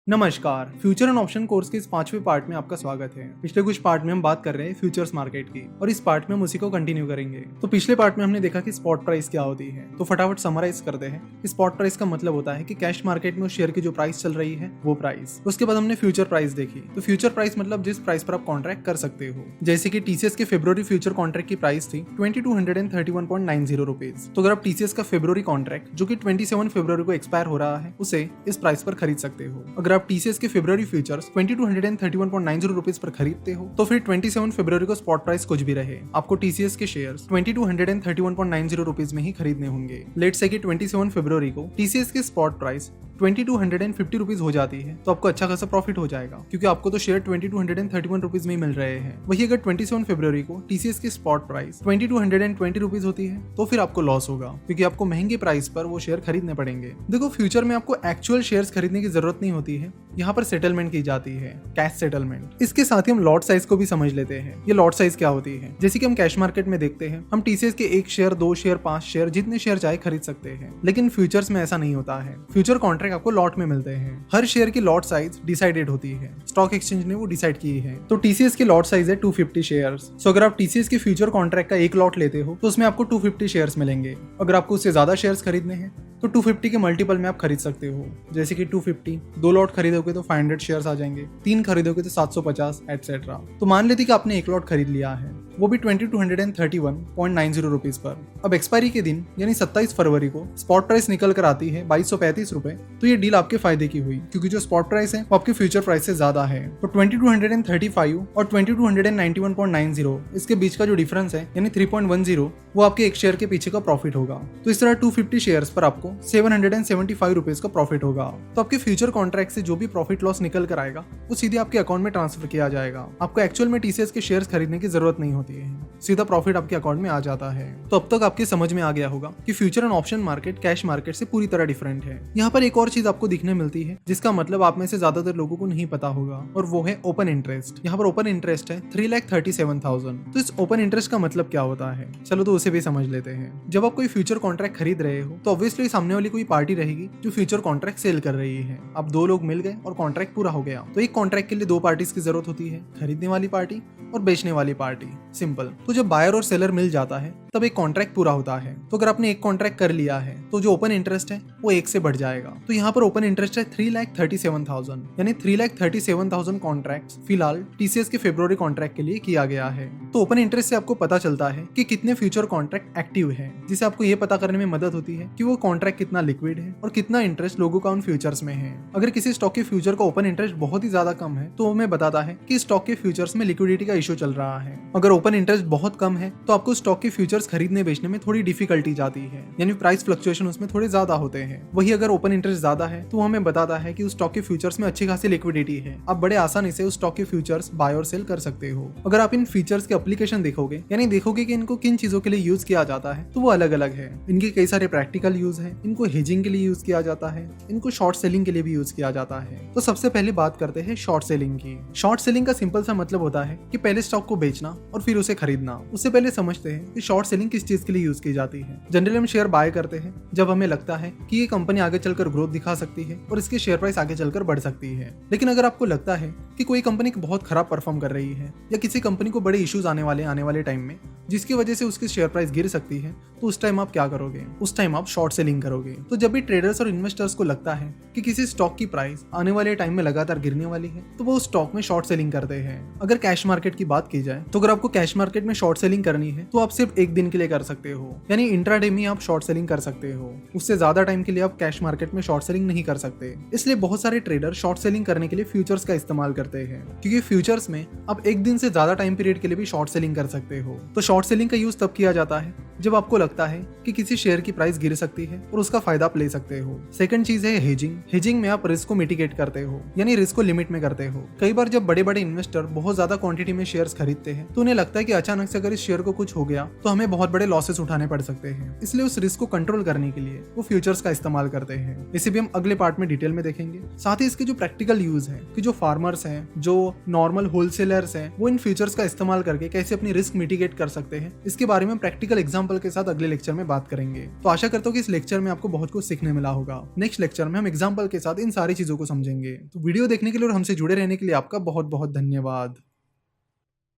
नमस्कार, future and option course के इस 5वें पार्ट में आपका स्वागत है। पिछले कुछ पार्ट में हम बात कर रहे हैं फ्यूचर्स मार्केट की और इस पार्ट में हम उसी को कंटिन्यू करेंगे। तो पिछले पार्ट में हमने देखा कि स्पॉट प्राइस क्या होती है, तो फटाफट समराइज करते हैं। स्पॉट प्राइस का मतलब होता है कि कैश मार्केट में उस शेयर की जो प्राइस चल रही है वो प्राइस। उसके बाद हमने फ्यूचर प्राइस देखी, तो फ्यूचर प्राइस मतलब जिस प्राइस पर आप कॉन्ट्रैक्ट कर सकते हो। जैसे कि टीसीएस के फेब्रुवरी फ्यूचर कॉन्ट्रैक्ट की प्राइस थी 2231.90 रुपीज। तो अगर आप टीसीएस का फेब्रुवरी कॉन्ट्रैक्ट जो कि 27 फरवरी को एक्सपायर हो रहा है उसे इस प्राइस पर खरीद सकते हो। अगर आप टीसीएस के फेब्रुवरी फ्यूचर्स 2231.90 रुपीज पर खरीदते हो तो फिर 27 फरवरी को स्पॉट प्राइस कुछ भी रहे, आपको टीसीएस के शेयर्स 2231.90 रुपीज में ही खरीदने होंगे। लेट्स से कि 27 फरवरी को टीसीएस के स्पॉट प्राइस 2250 रुपीज हो जाती है तो आपको अच्छा खासा प्रॉफिट हो जाएगा, क्योंकि आपको तो शेयर 2231 रुपीज में ही मिल रहे हैं। वही अगर 27 फरवरी को टीसीएस की स्पॉट प्राइस 2220 रुपीज होती है तो फिर आपको लॉस होगा, क्योंकि आपको महंगे प्राइस पर वो शेयर खरीदने पड़ेंगे। देखो, फ्यूचर में आपको एक्चुअल शेयर्स खरीदने की जरूरत नहीं होती है, यहाँ पर सेटलमेंट की जाती है, कैश सेटलमेंट। इसके साथ ही हम लॉट साइज को भी समझ लेते हैं। ये लॉट साइज क्या होती है? जैसे कि हम कैश मार्केट में देखते हैं, हम टीसीएस के 1 शेयर, 2 शेयर, 5 शेयर, जितने शेयर चाहे खरीद सकते हैं, लेकिन फ्यूचर्स में ऐसा नहीं होता है। फ्यूचर कॉन्ट्रैक्ट आपको लॉट में मिलते हैं। हर शेयर की लॉट साइज डिसाइडेड होती है, स्टॉक एक्सचेंज ने वो डिसाइड की है। तो टीसीएस की लॉट साइज है 250 शेयर्स। सो अगर आप टीसीएस के फ्यूचर कॉन्ट्रैक्ट का एक लॉट लेते हो तो उसमें आपको 250 शेयर्स मिलेंगे। अगर आपको उससे ज्यादा शेयर्स खरीदने हैं तो 250 के मल्टीपल में आप खरीद सकते हो। जैसे कि 250, 2 लॉट खरीदोगे तो 500 शेयर्स आ जाएंगे, 3 खरीदोगे तो 750 एटसेट्रा। तो मान लेते कि आपने एक लॉट खरीद लिया है, वो भी 2231.90 रुपीज पर। अब एक्सपायरी के दिन यानी 27 फरवरी को स्पॉट प्राइस निकल कर आती है 2235 रुपए। तो ये डील आपके फायदे की हुई, क्योंकि जो स्पॉट प्राइस है वो आपके फ्यूचर प्राइस से ज्यादा है। तो 2235 और 2291.90 इसके बीच का जो डिफरेंस है यानी 3.10 वो आपके एक शेयर के पीछे का प्रॉफिट होगा। तो इस तरह 250 शेयर्स पर आपको 775 रुपीज का प्रॉफिट होगा। तो आपके फ्यूचर कॉन्ट्रैक्ट से जो भी प्रॉफिट लॉस निकल कर आएगा वो सीधे आपके अकाउंट में ट्रांसफर किया जाएगा। आपको एक्चुअल में टीसीएस के शेयर्स खरीदने की जरूरत नहीं होती है, सीधा प्रॉफिट आपके अकाउंट में आ जाता है। तो अब तक आपके समझ में आ गया होगा कि future and option market cash market से पूरी तरह डिफरेंट है। यहाँ पर एक और चीज आपको दिखने मिलती है जिसका मतलब आप में से ज्यादातर लोगों को नहीं पता होगा, और वो है ओपन इंटरेस्ट। यहाँ पर ओपन इंटरेस्ट है 3,37,000। तो इस ओपन इंटरेस्ट का मतलब क्या होता है, चलो तो उसे भी समझ लेते हैं। जब आप कोई फ्यूचर कॉन्ट्रैक्ट खरीद रहे हो तो ऑब्वियसली सामने वाली कोई पार्टी रहेगी जो फ्यूचर कॉन्ट्रैक्ट सेल कर रही है। अब 2 लोग मिल गए और कॉन्ट्रैक्ट पूरा हो गया, तो एक कॉन्ट्रैक्ट के लिए 2 पार्टीज की जरूरत होती है, खरीदने वाली पार्टी और बेचने वाली पार्टी। सिंपल। तो जब बायर और सेलर मिल जाता है तब एक कॉन्ट्रैक्ट पूरा होता है। तो अगर आपने एक कॉन्ट्रैक्ट कर लिया है तो जो ओपन इंटरेस्ट है वो 1 से बढ़ जाएगा। तो यहाँ पर ओपन इंटरेस्ट है 3,37,000, यानी 3,37,000 कॉन्ट्रैक्ट फिलहाल टीसीएस के फेब्रुवरी कॉन्ट्रैक्ट के लिए किया गया है। तो ओपन इंटरेस्ट से आपको पता चलता है कि कितने फ्यूचर कॉन्ट्रैक्ट एक्टिव है, जिससे आपको ये पता करने में मदद होती है कि वो कॉन्ट्रैक्ट कितना लिक्विड है और कितना इंटरेस्ट लोगों का उन फ्यूचर्स में है। अगर किसी स्टॉक के फ्यूचर का ओपन इंटरेस्ट बहुत ही ज्यादा कम है तो हमें बताता है कि स्टॉक के फ्यूचर्स में लिक्विडिटी का इशू चल रहा है। अगर ओपन इंटरेस्ट बहुत कम है तो आपको स्टॉक के फ्यूचर्स खरीदने बेचने में थोड़ी डिफिकल्टी जाती है, यानी प्राइस फ्लक्चुएशन उसमें थोड़े ज्यादा होते हैं। वही अगर ओपन इंटरेस्ट ज्यादा है तो हमें बताता है कि उस स्टॉक के फ्यूचर्स में अच्छी खासी लिक्विडिटी है, आप बड़े आसानी से उस स्टॉक के फ्यूचर्स बाय और सेल कर सकते हो। अगर आप इन फीचर्स के एप्लीकेशन देखोगे, यानी देखोगे कि इनको किन चीजों के लिए यूज किया जाता है, तो वो अलग अलग है। इनके कई सारे प्रैक्टिकल यूज है, इनको हेजिंग के लिए यूज किया जाता है, इनको शॉर्ट सेलिंग के लिए भी यूज किया जाता है। तो सबसे पहले बात करते हैं शॉर्ट सेलिंग की। शॉर्ट सेलिंग का सिंपल सा मतलब होता है कि पहले स्टॉक को बेचना और फिर उसे खरीदना। उससे पहले समझते हैं कि शॉर्ट सेलिंग किस चीज के लिए यूज की जाती है। जनरली हम शेयर बाय करते हैं जब हमें लगता है कि ये कंपनी आगे चलकर ग्रोथ दिखा सकती है और इसकी शेयर प्राइस आगे चलकर बढ़ सकती है। लेकिन अगर आपको लगता है कि कोई कंपनी बहुत खराब परफॉर्म कर रही है या किसी कंपनी को बड़े इश्यूज आने वाले टाइम में जिसकी वजह से उसकी शेयर प्राइस गिर सकती है, तो उस टाइम आप क्या करोगे? उस टाइम आप शॉर्ट सेलिंग करोगे। तो जब भी ट्रेडर्स और इन्वेस्टर्स को लगता है कि किसी स्टॉक की प्राइस आने वाले टाइम में लगातार गिरने वाली है तो वो उस स्टॉक में शॉर्ट सेलिंग करते हैं। अगर कैश मार्केट की बात की जाए तो अगर आपको कैश मार्केट में शॉर्ट सेलिंग करनी है तो आप सिर्फ एक दिन के लिए कर सकते हो, यानी इंट्राडे में आप शॉर्ट सेलिंग कर सकते हो। उससे ज्यादा टाइम के लिए आप कैश मार्केट में शॉर्ट सेलिंग नहीं कर सकते। इसलिए बहुत सारे ट्रेडर शॉर्ट सेलिंग करने के लिए फ्यूचर्स का इस्तेमाल करते हैं, क्योंकि फ्यूचर्स में आप एक दिन से ज्यादा टाइम पीरियड के लिए भी शॉर्ट सेलिंग कर सकते हो। तो शॉर्ट सेलिंग का यूज तब किया जाता है जब आपको लगता है कि किसी शेयर की प्राइस गिर सकती है और उसका फायदा आप ले सकते हो। सेकंड चीज है हेजिंग। हेजिंग में आप रिस्क को मिटिगेट करते हो, यानी रिस्क को लिमिट में करते हो। कई बार जब बड़े बड़े इन्वेस्टर बहुत ज्यादा क्वांटिटी में शेयर्स खरीदते हैं तो उन्हें लगता है कि अचानक से अगर इस शेयर को कुछ हो गया तो हमें बहुत बड़े लॉसेस उठाने पड़ सकते हैं। इसलिए उस रिस्क को कंट्रोल करने के लिए वो फ्यूचर्स का इस्तेमाल करते हैं। इसे भी हम अगले पार्ट में डिटेल में देखेंगे। साथ ही इसके जो प्रैक्टिकल यूज है कि जो फार्मर्स हैं, जो नॉर्मल होलसेलर्स हैं, वो इन फ्यूचर्स का इस्तेमाल करके कैसे अपनी रिस्क मिटिगेट कर सकते हैं, इसके बारे में हम प्रैक्टिकल एग्जांपल के साथ अगले लेक्चर में बात करेंगे। तो आशा करता हूँ कि इस लेक्चर में आपको बहुत कुछ सीखने मिला होगा। नेक्स्ट लेक्चर में हम एग्जांपल के साथ इन सारी चीजों को समझेंगे। तो वीडियो देखने के लिए और हमसे जुड़े रहने के लिए आपका बहुत बहुत धन्यवाद।